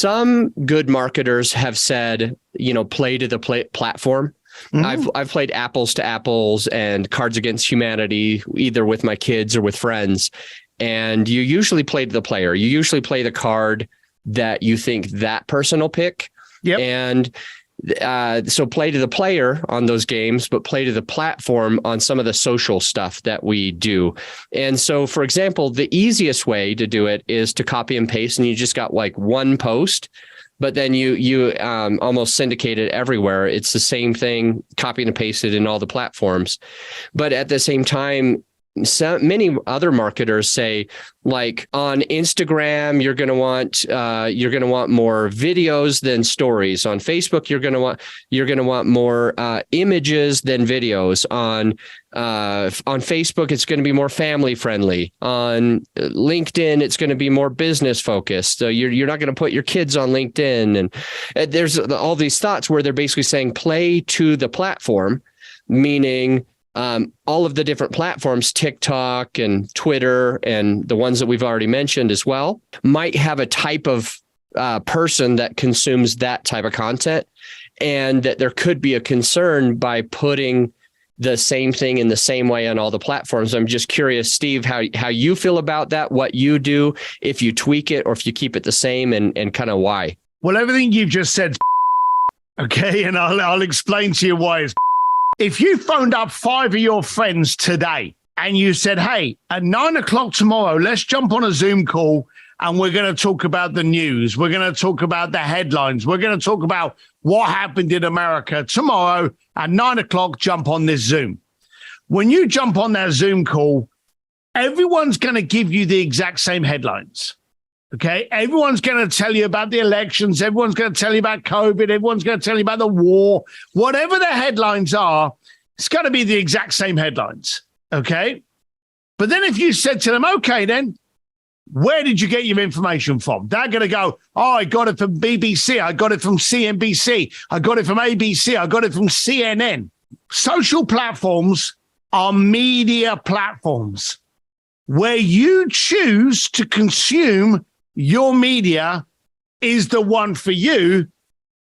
some good marketers have said, play to the platform. Mm-hmm. I've played Apples to Apples and Cards Against Humanity, either with my kids or with friends. And you usually play to the player. You usually play the card that you think that person will pick. Yep. And so play to the player on those games, but play to the platform on some of the social stuff that we do. And so, for example, the easiest way to do it is to copy and paste, and you just got like one post, but then you almost syndicate it everywhere. It's the same thing, copied and pasted in all the platforms. But at the same time, many other marketers say, like on Instagram, you're going to want more videos than stories. On Facebook, you're going to want more images than videos. On Facebook, it's going to be more family friendly. On LinkedIn, it's going to be more business focused. So you're not going to put your kids on LinkedIn. And there's all these thoughts where they're basically saying play to the platform, meaning all of the different platforms, TikTok and Twitter, and the ones that we've already mentioned as well, might have a type of person that consumes that type of content, and that there could be a concern by putting the same thing in the same way on all the platforms. I'm just curious, Steve, how you feel about that, what you do, if you tweak it or if you keep it the same, and kind of why. Well, everything you've just said, okay, and I'll explain to you why it's. If you phoned up 5 of your friends today and you said, hey, at 9:00 tomorrow, let's jump on a Zoom call and we're going to talk about the news. We're going to talk about the headlines. We're going to talk about what happened in America tomorrow at 9:00, jump on this Zoom. When you jump on that Zoom call, everyone's going to give you the exact same headlines. Okay, everyone's going to tell you about the elections. Everyone's going to tell you about COVID. Everyone's going to tell you about the war. Whatever the headlines are, it's going to be the exact same headlines. Okay, but then if you said to them, okay, then where did you get your information from? They're going to go, oh, I got it from BBC. I got it from CNBC. I got it from ABC. I got it from CNN. Social platforms are media platforms where you choose to consume your media is the one for you,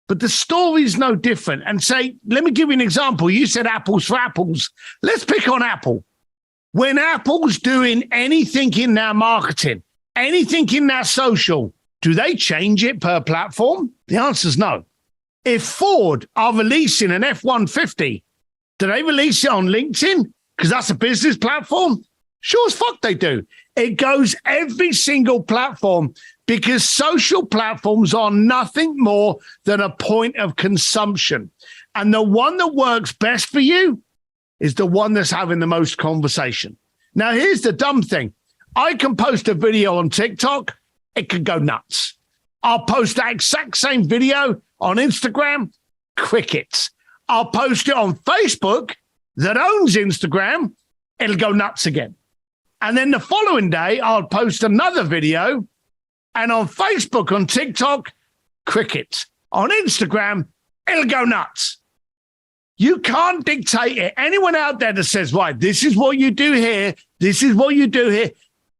but the story is no different. And say, let me give you an example. You said apples for apples. Let's pick on Apple. When Apple's doing anything in their marketing, anything in their social, do they change it per platform? The answer is no. If Ford are releasing an F-150, do they release it on LinkedIn? Because that's a business platform? Sure as fuck they do. It goes every single platform because social platforms are nothing more than a point of consumption. And the one that works best for you is the one that's having the most conversation. Now, here's the dumb thing. I can post a video on TikTok. It could go nuts. I'll post that exact same video on Instagram. Crickets. I'll post it on Facebook that owns Instagram. It'll go nuts again. And then the following day, I'll post another video. And on Facebook, on TikTok, crickets. On Instagram, it'll go nuts. You can't dictate it. Anyone out there that says, right, this is what you do here, this is what you do here.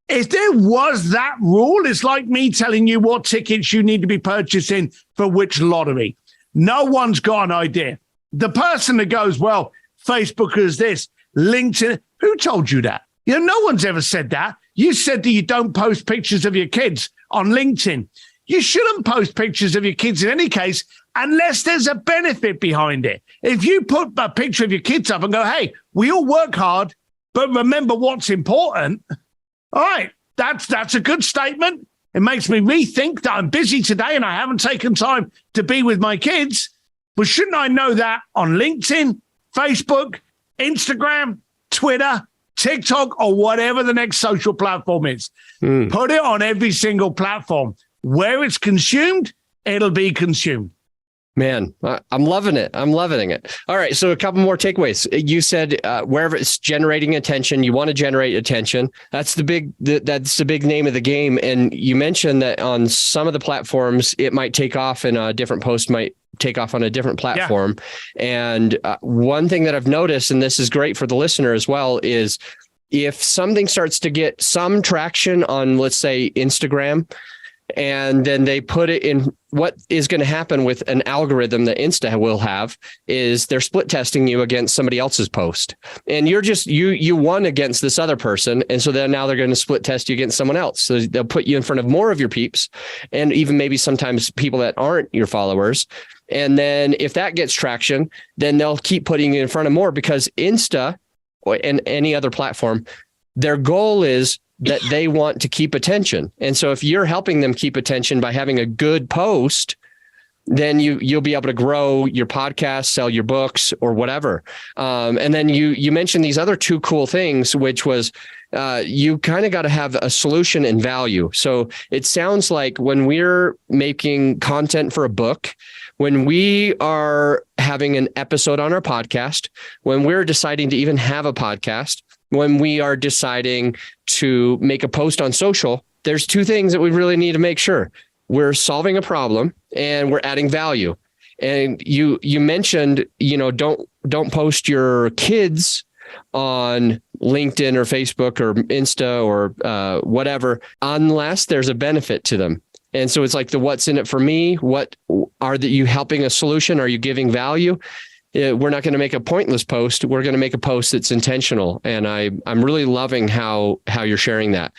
If there was that rule, it's like me telling you what tickets you need to be purchasing for which lottery. No one's got an idea. The person that goes, well, Facebook is this, LinkedIn, who told you that? No one's ever said that. You said that you don't post pictures of your kids on LinkedIn. You shouldn't post pictures of your kids in any case unless there's a benefit behind it. If you put a picture of your kids up and go, hey, we all work hard, but remember what's important. All right, that's a good statement. It makes me rethink that I'm busy today and I haven't taken time to be with my kids. But shouldn't I know that on LinkedIn, Facebook, Instagram, Twitter, TikTok, or whatever the next social platform is? Put it on every single platform. Where it's consumed, it'll be consumed. Man, I'm loving it. I'm loving it. All right. So a couple more takeaways. You said wherever it's generating attention, you want to generate attention. That's the big name of the game. And you mentioned that on some of the platforms, it might take off and a different post might take off on a different platform. Yeah. And one thing that I've noticed, and this is great for the listener as well, is if something starts to get some traction on, let's say, Instagram, and then they put it in. What is going to happen with an algorithm that Insta will have is they're split testing you against somebody else's post, and you're just you won against this other person, and so then now they're going to split test you against someone else. So they'll put you in front of more of your peeps, and even maybe sometimes people that aren't your followers. And then if that gets traction, then they'll keep putting you in front of more, because Insta and any other platform, their goal is that they want to keep attention. And so if you're helping them keep attention by having a good post, then you'll be able to grow your podcast, sell your books or whatever. And then you mentioned these other two cool things, which was you kind of got to have a solution and value. So it sounds like when we're making content for a book, when we are having an episode on our podcast, when we're deciding to even have a podcast, when we are deciding to make a post on social, there's two things that we really need to make sure. We're solving a problem and we're adding value. And you mentioned, don't post your kids on LinkedIn or Facebook or Insta or whatever, unless there's a benefit to them. And so it's like what's in it for me? What are you helping a solution? Are you giving value? We're not going to make a pointless post. We're going to make a post that's intentional. And I'm really loving how you're sharing that.